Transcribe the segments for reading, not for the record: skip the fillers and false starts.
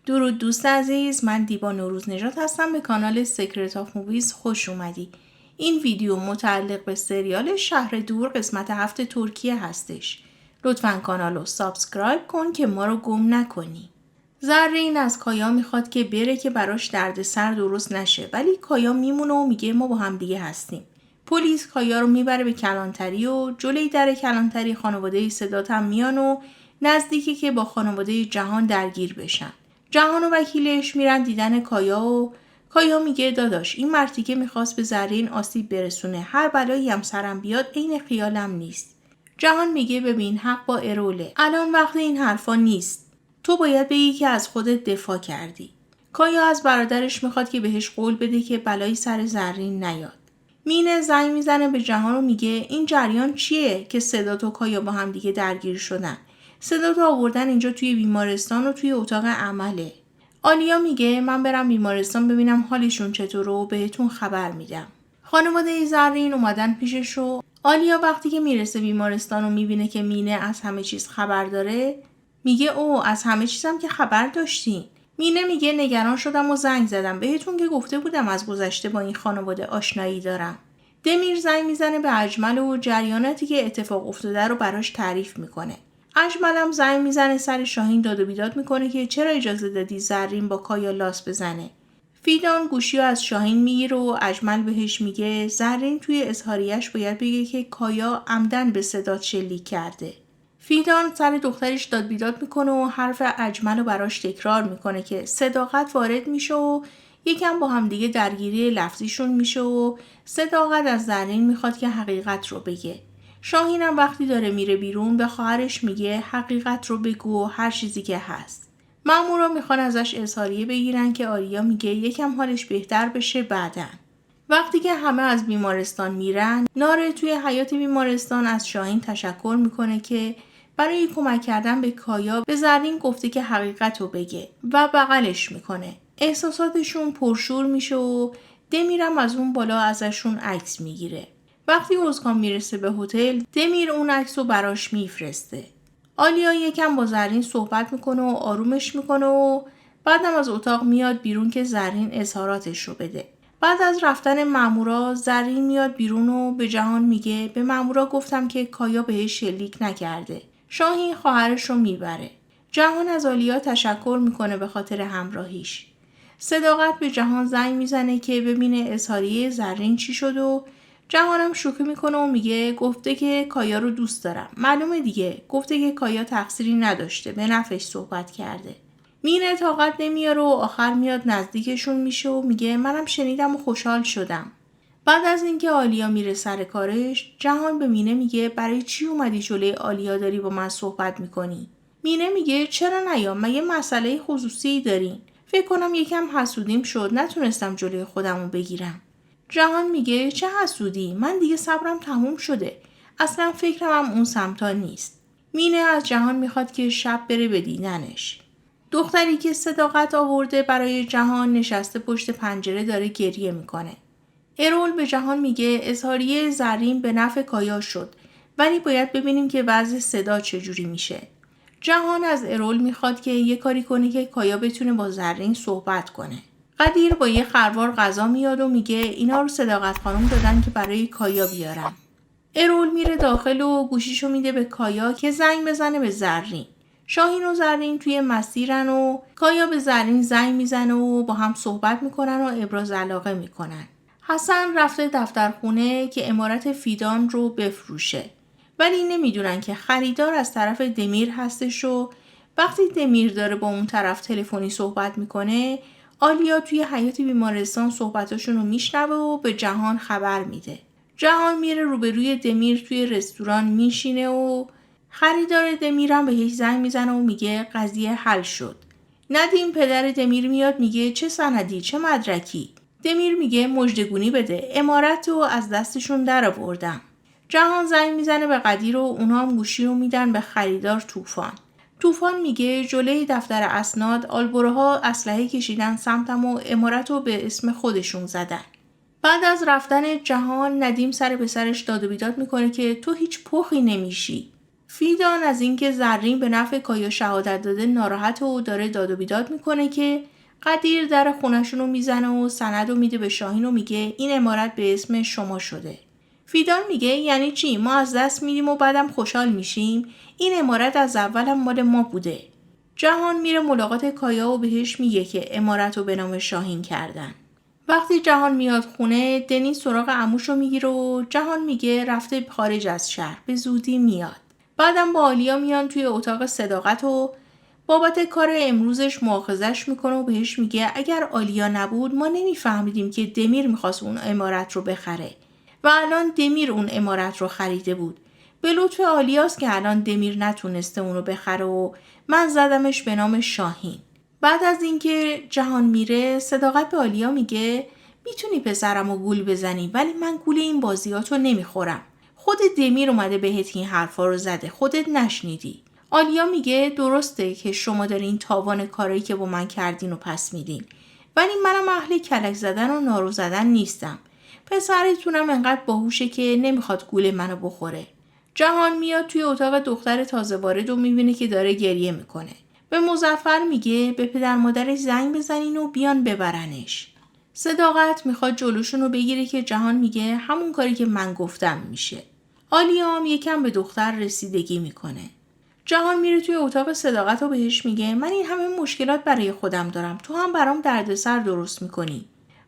درود دوست عزیز، من دیبا نوروز نژاد هستم. به کانال سیکرت آف موویز خوش اومدی. این ویدیو متعلق به سریال شهر دور قسمت 7 ترکیه هستش. لطفاً کانال رو سابسکرایب کن که ما رو گم نکنی. زرین از کایا میخواد که بره که براش دردسر درست نشه، ولی کایا میمونه و میگه ما با هم دیگه هستیم. پلیس کایا رو میبره به کلانتری و جلوی در کلانتری خانواده سدات هم میان و نزدیکی که با خانواده جهان درگیر بشن. جهان و وکیلش میرن دیدن کایا و کایا میگه داداش این مرتیکه میخواست به زرین آسیب برسونه، هر بلایی هم سرم بیاد عین خیالم نیست. جهان میگه ببین حق با اروله، الان وقت این حرفا نیست، تو باید بگی که از خودت دفاع کردی. کایا از برادرش میخواد که بهش قول بده که بلایی سر زرین نیاد. مینه زنگ میزنه به جهان و میگه این جریان چیه که سدات و کایا با هم دیگه درگیر شدن. سدات آوردن اینجا توی بیمارستان و توی اتاق عمله. آلیا میگه من برم بیمارستان ببینم حالشون چطوره و بهتون خبر میدم. خانواده زرین اومدن پیشش و آلیا وقتی که میرسه بیمارستان و میبینه که مینه از همه چیز خبر داره میگه او از همه چیزم که خبر داشتین. مینه میگه نگران شدم و زنگ زدم بهتون که گفته بودم از گذشته با این خانواده آشنایی دارم. دمیر زنگ میزنه به اجمل و جریاناتی که اتفاق افتاده رو براش تعریف میکنه. اجملم زنگ میزنه سر شاهین داد و بیداد میکنه که چرا اجازه دادی زرین با کایا لاس بزنه. فیدان گوشی رو از شاهین میگیره و اجمل بهش میگه زرین توی اظهاریش باید بگه که کایا عمدن به سدات شلیک کرده. فیدان سر دخترش داد بیداد میکنه و حرف اجمل رو براش تکرار میکنه که صداقت وارد میشه و یکم با هم دیگه درگیری لفظیشون میشه و صداقت از زرین میخواد که حقیقت رو بگه. شاهینم وقتی داره میره بیرون به خواهرش میگه حقیقت رو بگو و هر چیزی که هست. مامورا میخوان ازش اظهاریه بگیرن که آریا میگه یکم حالش بهتر بشه بعدن. وقتی که همه از بیمارستان میرن، ناره توی حیاط بیمارستان از شاهین تشکر میکنه که برای کمک کردن به کایا به زرین گفته که حقیقت رو بگه و بغلش میکنه. احساساتشون پرشور میشه و دمیرم از اون بالا ازشون عکس میگیره. وقتی اوزگان میرسه به هتل، دمیر اون عکس رو براش میفرسته. آلیا یکم با زرین صحبت میکنه و آرومش میکنه و بعدم از اتاق میاد بیرون که زرین اظهاراتش رو بده. بعد از رفتن مامورا زرین میاد بیرون و به جهان میگه به مامورا گفتم که کایا بهش شلیک نکرده. شاهین خواهرش رو میبره. جهان از آلیا تشکر میکنه به خاطر همراهیش. صداقت به جهان زنگ میزنه که ببینه اظهاریه زرین چی شد و جهانم شوخی میکنه و میگه گفته که کایا رو دوست دارم. معلومه دیگه، گفته که کایا تقصیری نداشته، به نفعش صحبت کرده. مینه طاقت نمیاره و آخر میاد نزدیکشون میشه و میگه منم شنیدم و خوشحال شدم. بعد از اینکه آلیا میره سر کارش، جهان به مینه میگه برای چی اومدی جلوی آلیا داری با من صحبت میکنی؟ مینه میگه چرا نیام، مگه مسئله خصوصی دارین؟ فکر کنم یکم حسودیم شد، نتونستم جلوی خودمو بگیرم. جهان میگه چه حسودی؟ من دیگه صبرم تموم شده. اصلا فکرم هم اون سمتا نیست. مینه از جهان میخواد که شب بره به دیدنش. دختری که صداقت آورده برای جهان نشسته پشت پنجره داره گریه میکنه. ارول به جهان میگه اظهاریه زرین به نفع کایا شد، ولی باید ببینیم که وضع صدا چجوری میشه. جهان از ارول میخواد که یه کاری کنه که کایا بتونه با زرین صحبت کنه. قدیر با یه خروار غذا میاد و میگه اینا رو صداقت خانم دادن که برای کایا بیارن. ارول میره داخل و گوشیشو میده به کایا که زنگ بزنه به زرین. شاهین و زرین توی مسیرن و کایا به زرین زنگ میزنه و با هم صحبت میکنن و ابراز علاقه میکنن. حسن رفته دفترخونه که عمارت فیدان رو بفروشه. ولی نمیدونن که خریدار از طرف دمیر هستش و وقتی دمیر داره با اون طرف تلفنی صحبت میکنه، آلیا توی حیاط بیمارستان صحبتاشون رو میشنوه و به جهان خبر میده. جهان میره روبروی دمیر توی رستوران میشینه و خریدار دمیرم بهش زنگ میزنه و میگه قضیه حل شد. ندیم پدر دمیر میاد میگه چه سندی، چه مدرکی؟ دمیر میگه مژدگونی بده، امارت رو از دستشون در آوردم. جهان زنگ میزنه به قدیر و اونا هم گوشی رو میدن به خریدار طوفان. طوفان میگه جلوی دفتر اسناد آلبروها اسلحه کشیدن سمتم و امارت رو به اسم خودشون زدن. بعد از رفتن جهان ندیم سر به سرش داد و بیداد میکنه که تو هیچ پخی نمیشی. فیدان از اینکه زرین به نفع کایا شهادت داده ناراحت و داره داد و بیداد میکنه که قدیر در خونشون رو میزنه و سند رو میده به شاهین و میگه این عمارت به اسم شما شده. فیدان میگه یعنی چی؟ ما از دست میدیم و بعدم خوشحال میشیم؟ این عمارت از اول هم مال ما بوده. جهان میره ملاقات کایا و بهش میگه که عمارت رو به نام شاهین کردن. وقتی جهان میاد خونه، دنیز سراغ عموشو میگیره و جهان میگه رفته خارج از شهر، به زودی میاد. بعدم با آلیا میان توی اتاق صداقت و بابت کار امروزش مؤاخذش میکنه و بهش میگه اگر آلیا نبود ما نمیفهمیدیم که دمیر میخواست اون عمارت رو بخره و الان دمیر اون عمارت رو خریده بود. به لطف آلیاست که الان دمیر نتونسته اون رو بخره و من زدمش به نام شاهین. بعد از اینکه جهان میره، صداقت به آلیا میگه میتونی پسرمو گول بزنی ولی من گول این بازیاتو نمیخورم. خود دمیر اومده بهت این حرفا رو زده، خودت نشنیدی. آلیا میگه درسته که شما دارین تاوان کارایی که با من کردین و پس میدین، ولی منم اهل کلک زدن و نارو زدن نیستم. پسرتونم انقدر باهوشه که نمیخواد گول منو بخوره. جهان میاد توی اتاق دختر تازه وارد و میبینه که داره گریه میکنه. به مظفر میگه به پدر مادرش زنگ بزنین و بیان ببرنش. صداقت میخواد جلوشون رو بگیره که جهان میگه همون کاری که من گفتم میشه. آلیا هم یکم به دختر رسیدگی میکنه. جهان میره توی اتاق صداقت و بهش میگه من این همه مشکلات برای خودم دارم، تو هم برام دردسر درست میکنی.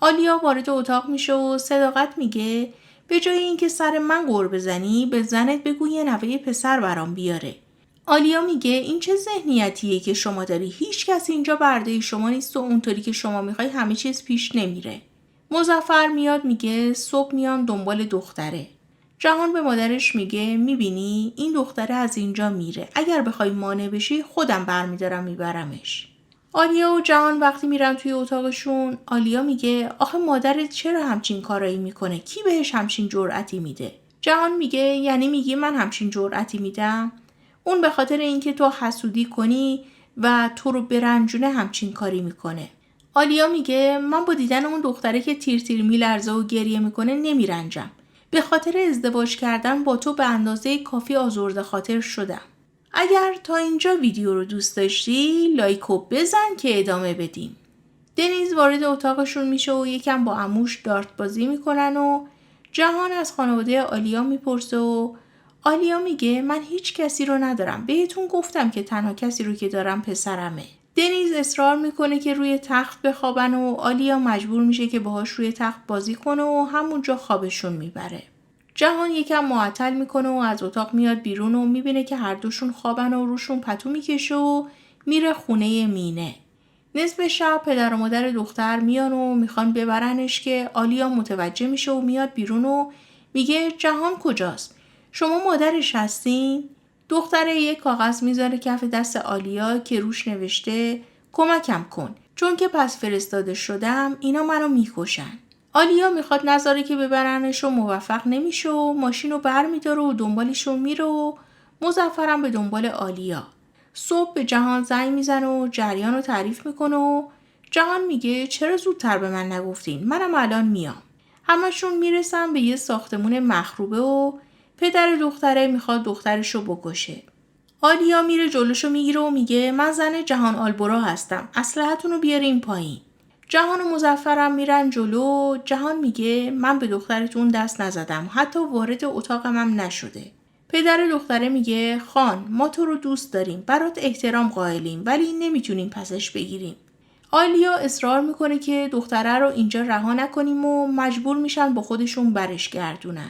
آلیا وارد اتاق میشه و صداقت میگه به جای اینکه سر من غر بزنی به زنت بگو یه نوه پسر برام بیاره. آلیا میگه این چه ذهنیتیه که شما داری؟ هیچ کس اینجا برده شما نیست و اونطوری که شما میخوای همه چیز پیش نمیره. مظفر میاد میگه صبح میان دنبال دختره. جهان به مادرش میگه میبینی این دختره از اینجا میره، اگر بخوای مانع بشی خودم برمیدارم میبرمش. آلیا و جهان وقتی میرن توی اتاقشون، آلیا میگه آخه مادرت چرا همچین کارایی میکنه؟ کی بهش همچین جرأتی میده؟ جهان میگه یعنی میگی من همچین جرأتی میدم؟ اون به خاطر اینکه تو حسودی کنی و تو رو برنجونه همچین کاری میکنه. آلیا میگه من با دیدن اون دختره که تیر تیر میلرزه و گریه میکنه نمیرنجم. به خاطر ازدواج کردن با تو به اندازه کافی آزرده خاطر شدم. اگر تا اینجا ویدیو رو دوست داشتی لایکو بزن که ادامه بدیم. دنیز وارد اتاقشون میشه و یکم با عموش دارت بازی میکنن و جهان از خانواده آلیا میپرسه و آلیا میگه من هیچ کسی رو ندارم، بهتون گفتم که تنها کسی رو که دارم پسرمه. دنیز اصرار میکنه که روی تخت بخوابن و آلیا مجبور میشه که باهاش روی تخت بازی کنه و همونجا خوابشون میبره. جهان یکم معطل میکنه و از اتاق میاد بیرون و میبینه که هر دوشون خوابن و روشون پتو میکشه و میره خونه مینه. نصف شب پدر و مادر دختر میان و میخوان ببرنش که آلیا متوجه میشه و میاد بیرون و میگه جهان کجاست؟ شما مادرش هستین؟ دختره یک کاغذ میذاره کف دست آلیا که روش نوشته کمکم کن چون که پس فرستاده شدم اینا منو میکشن. آلیا میخواد نذاره که ببرنش و موفق نمیشه و ماشینو بر میداره و دنبالشون میره و مظفرم به دنبال آلیا. صبح به جهان زنگ میزنه و جریان رو تعریف میکنه و جهان میگه چرا زودتر به من نگفتین؟ منم الان میام. همشون میرسن به یه ساختمون مخروبه و پدر دختره میخواد دخترشو بکشه. آلیا میره جلوشو میگیره و میگه من زن جهان آلبورا هستم، اسلحه‌تون رو بیارین پایین. جهان و مظفرم میرن جلو. جهان میگه من به دخترتون دست نزدم، حتی وارد اتاقم هم نشده. پدر دختره میگه خان ما تو رو دوست داریم، برات احترام قائلیم ولی نمیتونیم پسش بگیریم. آلیا اصرار میکنه که دختره رو اینجا رها نکنیم و مجبور میشن با خودشون برش گردونن.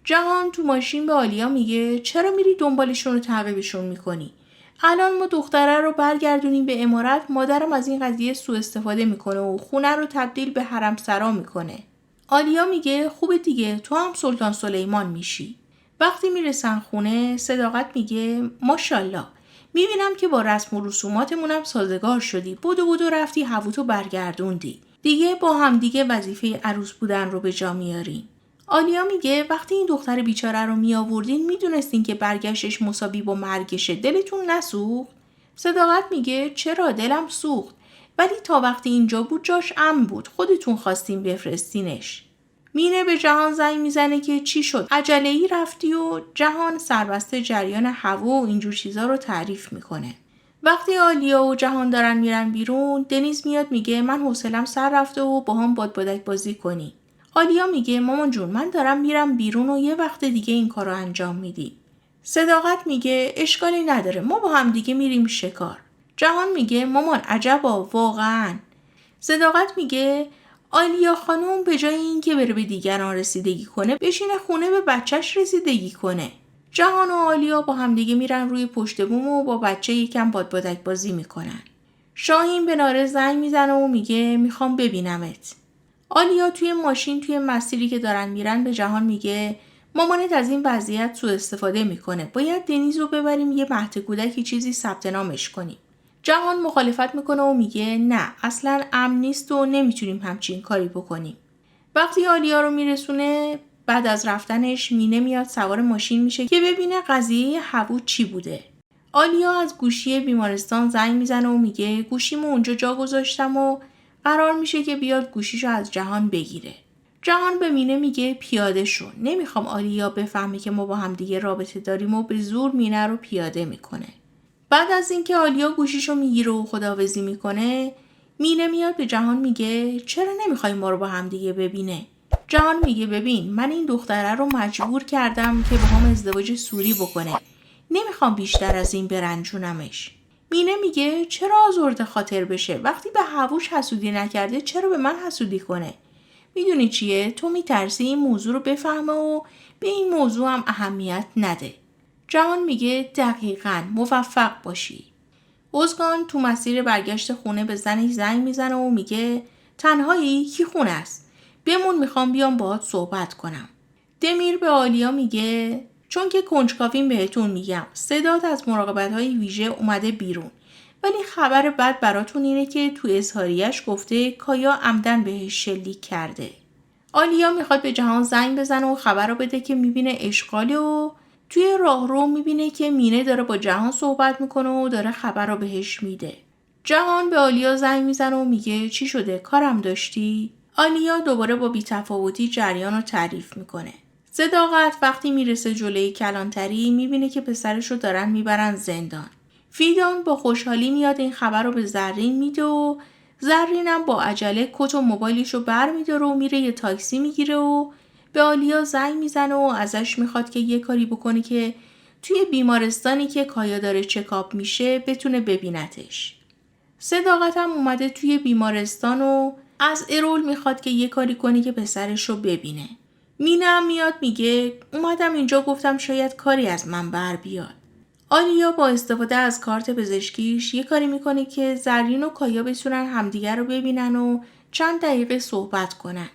جهان تو ماشین به آلیا میگه چرا میری دنبالشون رو تعقیبشون میکنی؟ الان ما دختره رو برگردونیم به عمارت، مادرم از این قضیه سوء استفاده میکنه و خونه رو تبدیل به حرم سرا میکنه. آلیا میگه خوبه دیگه تو هم سلطان سلیمان میشی. وقتی میرسن خونه صداقت میگه ماشاءالله میبینم که با رسم و رسوماتمونم سازگار شدی، بدو رفتی هواتو برگردوندی، دیگه با هم دیگه وظیفه عروس بودن رو به جا میارین. آلیا میگه وقتی این دختر بیچاره رو میآوردین میدونستین که برگشتش مساوی با مرگشه، دلتون نسوخت؟ صداقت میگه چرا دلم سوخت، ولی تا وقتی اینجا بود جاش امن بود، خودتون خواستین بفرستینش. مینه به جهان زنگ میزنه که چی شد؟ عجله‌ای رفتی؟ و جهان سربسته جریان هوا و اینجور چیزا رو تعریف میکنه. وقتی آلیا و جهان دارن میرن بیرون، دنیز میاد میگه من حوصله‌ام سر رفته و با هم بادبادک بازی کنی. آلیا میگه مامان جون من دارم میرم بیرون و یه وقت دیگه این کارو انجام میدی. صداقت میگه اشکالی نداره، ما با هم دیگه میریم شکار. جهان میگه مامان عجبا واقعا. صداقت میگه آلیا خانم به جای اینکه بره به دیگران رسیدگی کنه بشینه خونه به بچهش رسیدگی کنه. جهان و آلیا با هم دیگه میرن روی پشت بوم و با بچه یکم بادبادک بازی میکنن. شاهین به ناره زنگ میزنه و میگه میخوام ببینمت. آلیا توی ماشین توی مسیری که دارن میرن به جهان میگه مامانت از این وضعیت سوء استفاده میکنه. باید دنیز رو ببریم یه مهد کودکی چیزی ثبت نامش کنیم. جهان مخالفت میکنه و میگه نه اصلا امن نیست و نمیتونیم همچین کاری بکنیم. وقتی آلیا رو میرسونه بعد از رفتنش مینه میاد سوار ماشین میشه که ببینه قضیه هوو چی بوده. آلیا از گوشی بیمارستان زنگ میزنه و میگه گوشیمو اونجا جا گذاشتم و قرار میشه که بیاد گوشیشو از جهان بگیره. جهان به مینه میگه پیاده شو. نمیخوام آلیا بفهمه که ما با هم دیگه رابطه داریم و به زور مینه رو پیاده میکنه. بعد از اینکه آلیا گوشیشو میگیره و خداحافظی میکنه، مینه میاد به جهان میگه چرا نمیخوای ما رو با هم دیگه ببینه؟ جهان میگه ببین من این دختره رو مجبور کردم که با هم ازدواج سوری بکنه. نمیخوام بیشتر از این برنجونمش. مینه میگه چرا آزرده خاطر بشه؟ وقتی به هووش حسودی نکرده چرا به من حسودی کنه؟ میدونی چیه؟ تو میترسی این موضوع رو بفهمه و به این موضوع هم اهمیت نده. جهان میگه دقیقاً موفق باشی. اوزگان تو مسیر برگشت خونه به زنش زنگ میزنه و میگه تنهایی؟ کی خونه است؟ بمون میخوام بیام باهات صحبت کنم. دمیر به آلیا میگه چون که کنجکاویم بهتون میگم صدات از مراقبت‌های ویژه اومده بیرون. ولی خبر بد براتون اینه که تو اظهاریش گفته کایا عمدن بهش شلیک کرده. آلیا میخواد به جهان زنگ بزنه و خبر رو بده که میبینه اشغاله و توی راهرو میبینه که مینه داره با جهان صحبت میکنه و داره خبر رو بهش میده. جهان به آلیا زنگ میزنه و میگه چی شده؟ کارم داشتی؟ آلیا دوباره با بی‌تفاوتی جریان رو تعریف میکنه. صداقت وقتی میرسه جلوی کلانتری میبینه که پسرش رو دارن میبرن زندان. فیدان با خوشحالی میاد این خبر رو به زرین میده و زرینم با عجله کت و موبایلش رو بر میداره و میره یه تاکسی میگیره و به آلیا زنگ میزنه و ازش میخواد که یه کاری بکنه که توی بیمارستانی که کایا داره چکاپ میشه بتونه ببینتش. صداقت هم اومده توی بیمارستان و از ارول میخواد که یه کاری کنه که پسرش رو ببینه. مینه هم میاد میگه اومدم اینجا گفتم شاید کاری از من بر بیاد. آلیا با استفاده از کارت پزشکیش یه کاری میکنه که زرین و کایا بتونن همدیگر رو ببینن و چند دقیقه صحبت کنن.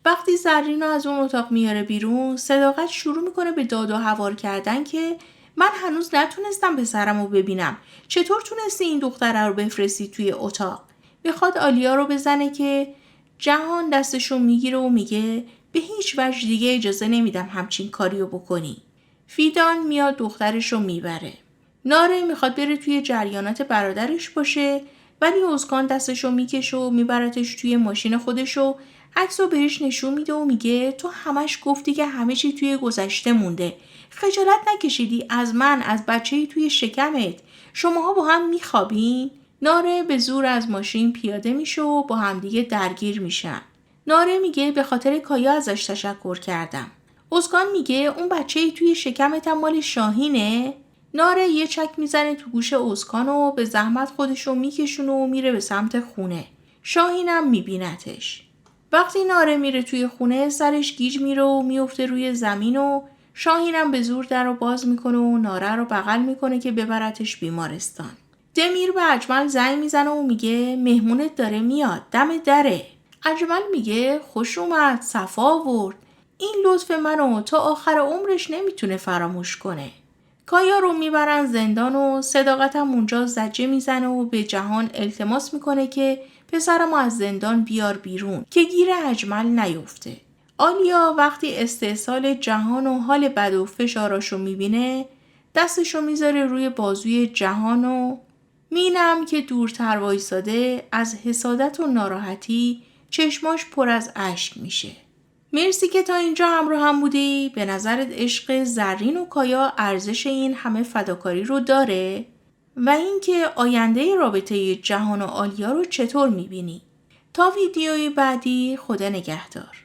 وقتی زرین رو از اون اتاق میاره بیرون، صداقت شروع میکنه به داد و هوار کردن که من هنوز نتونستم پسرم رو ببینم. چطور تونستی این دختره رو بفرستی توی اتاق؟ میخواد آلیا رو بزنه که جهان دستشو میگیره و میگه به هیچ وجه دیگه اجازه نمیدم همچین کاریو بکنی. فیدان میاد دخترش رو میبره. ناره میخواد بره توی جریانات برادرش باشه ولی اوزگان دستش رو میکشه و میبرتش توی ماشین خودش و عکس رو بهش نشون میده و میگه تو همش گفتی که همه چی توی گذشته مونده. خجالت نکشیدی از من، از بچه‌ای توی شکمت؟ شماها با هم میخوابین؟ ناره به زور از ماشین پیاده میشه و با همدیگه درگیر میشن. ناره میگه به خاطر کایا ازش تشکر کردم. اوزگان میگه اون بچه‌ای توی شکمت هم مال شاهینه؟ ناره یه چک میزنه تو گوش اوزگان و به زحمت خودشو میکشونه و میره به سمت خونه. شاهینم میبینتش. وقتی ناره میره توی خونه سرش گیج میره و میفته روی زمین و شاهینم به زور در رو باز میکنه و ناره رو بغل میکنه که ببرتش بیمارستان. دمیر به اجمل زنگ میزنه و میگه مهمونت داره میاد، دم دره. اجمل میگه خوش اومد، صفا آورد. این لطف منو تا آخر عمرش نمیتونه فراموش کنه. کایا رو میبرن زندان و صداقتم اونجا زجه میزنه و به جهان التماس میکنه که پسرمو از زندان بیار بیرون که گیر اجمل نیفته. آلیا وقتی استحصال جهان و حال بد و فشاراشو میبینه دستشو میذاره روی بازوی جهان و مینم که دورتر وایساده از حسادت و ناراحتی چشماش پر از اشک میشه. مرسی که تا اینجا همراه هم بودی. به نظرت عشق زرین و کایا ارزش این همه فداکاری رو داره؟ و اینکه آینده رابطه جهان و آلیا رو چطور میبینی؟ تا ویدیوی بعدی، خدا نگهدار.